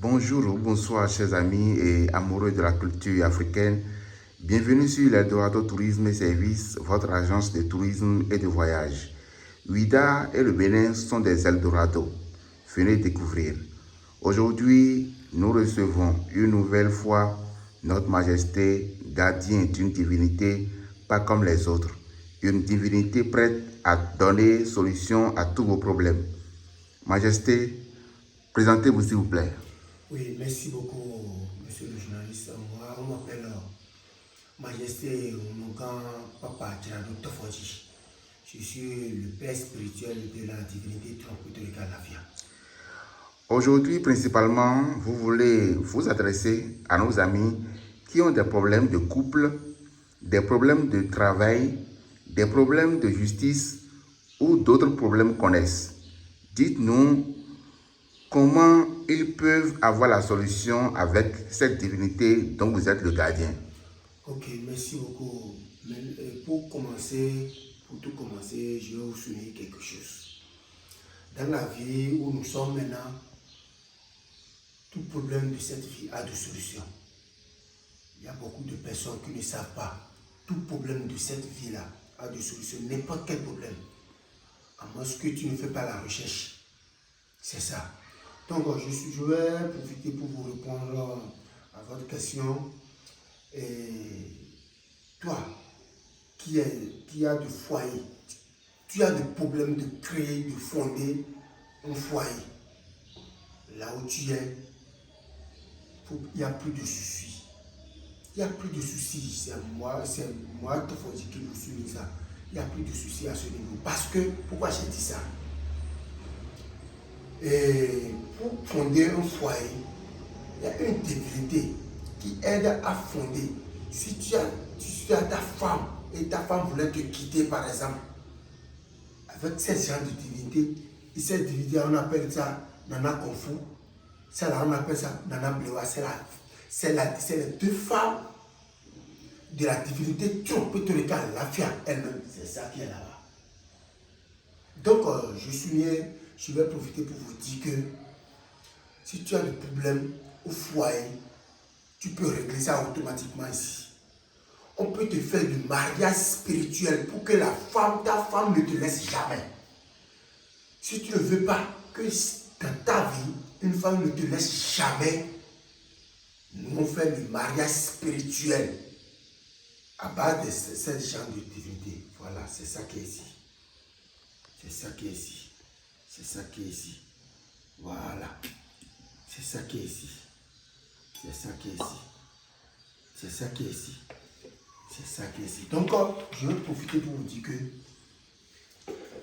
Bonjour ou bonsoir chers amis et amoureux de la culture africaine. Bienvenue sur l'Eldorado Tourisme et Services, votre agence de tourisme et de voyage. Ouida et le Bénin sont des Eldorados. Venez découvrir. Aujourd'hui, nous recevons une nouvelle fois Notre Majesté, gardien d'une divinité pas comme les autres. Une divinité prête à donner solution à tous vos problèmes. Majesté, présentez-vous s'il vous plaît. Oui, merci beaucoup, monsieur le journaliste. Moi, on m'appelle Majesté Onogan Papa Tirado Tofoji. Je suis le père spirituel de la divinité Trompétorica Lafia. Aujourd'hui, principalement, vous voulez vous adresser à nos amis qui ont des problèmes de couple, des problèmes de travail, des problèmes de justice ou d'autres problèmes connaissent. Dites-nous comment ils peuvent avoir la solution avec cette divinité dont vous êtes le gardien. Ok, merci beaucoup. Pour tout commencer, je vais vous souligner quelque chose. Dans la vie où nous sommes maintenant, tout problème de cette vie a des solutions. Il y a beaucoup de personnes qui ne savent pas. Tout problème de cette vie-là a des solutions. N'importe quel problème. À moins que tu ne fais pas la recherche. C'est ça. Donc, je vais profiter pour vous répondre à votre question. Et toi, qui a de foyer, tu as des problèmes de créer, de fonder un foyer. Là où tu es, il n'y a plus de soucis. Il n'y a plus de soucis. C'est moi qui vous suis ça. Il n'y a plus de soucis à ce niveau. Parce que, pourquoi j'ai dit ça? Et pour fonder un foyer, il y a une divinité qui aide à fonder. Si tu as ta femme et ta femme voulait te quitter par exemple, avec ce genre de divinité, et cette divinité on appelle ça Nana Konfu, celle-là on appelle ça Nana Blewa, c'est les deux femmes de la divinité Trompétorica Lafia elle-même, c'est ça qui est là-bas. Donc je vais profiter pour vous dire que si tu as des problèmes au foyer, tu peux régler ça automatiquement ici. On peut te faire du mariage spirituel pour que ta femme ne te laisse jamais. Si tu ne veux pas que dans ta vie, une femme ne te laisse jamais, nous on fait du mariage spirituel à base de ce genre de divinité. Voilà, c'est ça qui est ici. C'est ça qui est ici. C'est ça qui est ici. Voilà. C'est ça qui est ici. C'est ça qui est ici. C'est ça qui est ici. C'est ça qui est ici. Donc, je vais profiter pour vous dire que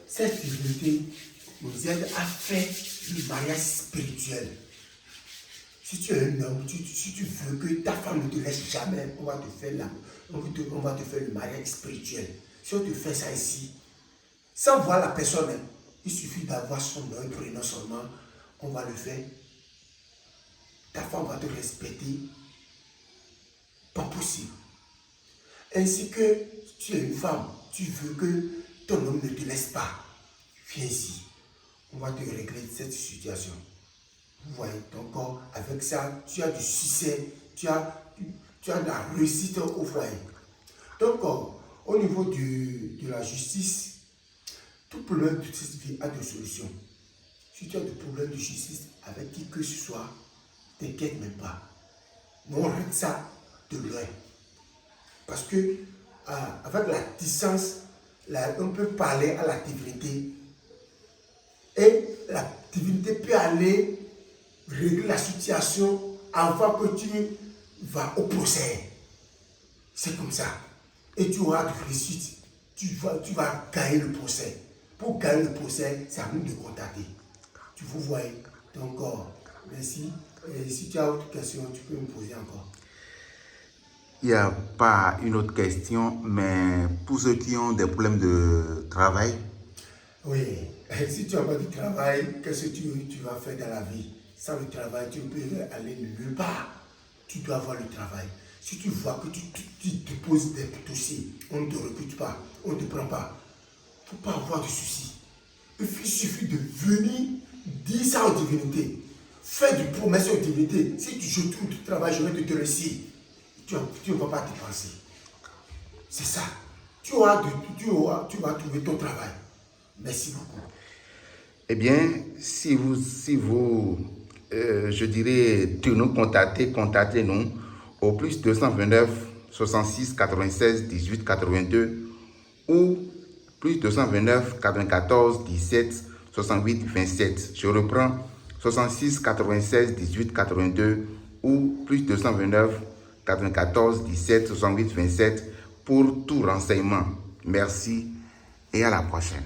cette divinité nous aide à faire le mariage spirituel. Si tu es un homme, si tu veux que ta femme ne te laisse jamais, on va te faire le mariage spirituel. Si on te fait ça ici, sans voir la personne, il suffit d'avoir son nom et prénom seulement, on va le faire. Ta femme va te respecter. Pas possible. Ainsi que tu es une femme, tu veux que ton homme ne te laisse pas. Viens ici. On va te régler cette situation. Vous voyez, donc avec ça, tu as du succès, tu as de la réussite au foyer. Donc, au niveau de la justice, tout problème de cette vie a des solutions. Si tu as des problèmes de justice avec qui que ce soit, t'inquiète même pas. Nous on règle ça de loin. Parce que avec la distance, on peut parler à la divinité et la divinité peut aller régler la situation avant que tu vas au procès. C'est comme ça. Et tu auras de réussite. Tu vas gagner le procès. Pour gagner le procès, c'est à nous de contacter. Tu vous voyez. Donc, merci. Et si tu as autre question, tu peux me poser encore. Il n'y a pas une autre question, mais pour ceux qui ont des problèmes de travail. Oui, si tu n'as pas de travail, qu'est-ce que tu vas faire dans la vie? Sans le travail, tu ne peux aller nulle part. Tu dois avoir le travail. Si tu vois que tu déposes des dossiers, on ne te recrute pas, on ne te prend pas, il ne faut pas avoir de soucis. Il suffit de venir dire ça aux divinités. fais du promesse aux divinités. Si je trouve du travail, je vais te réussir. Tu ne vas pas dépenser. C'est ça. Tu vas trouver ton travail. Merci beaucoup. Eh bien, si vous je dirais, de nous contacter, contactez-nous au plus 229 66 96 18 82 ou plus 229 94 17 68 27. Je reprends 66 96 18 82 ou plus 229 94 17 68 27 pour tout renseignement. Merci et à la prochaine.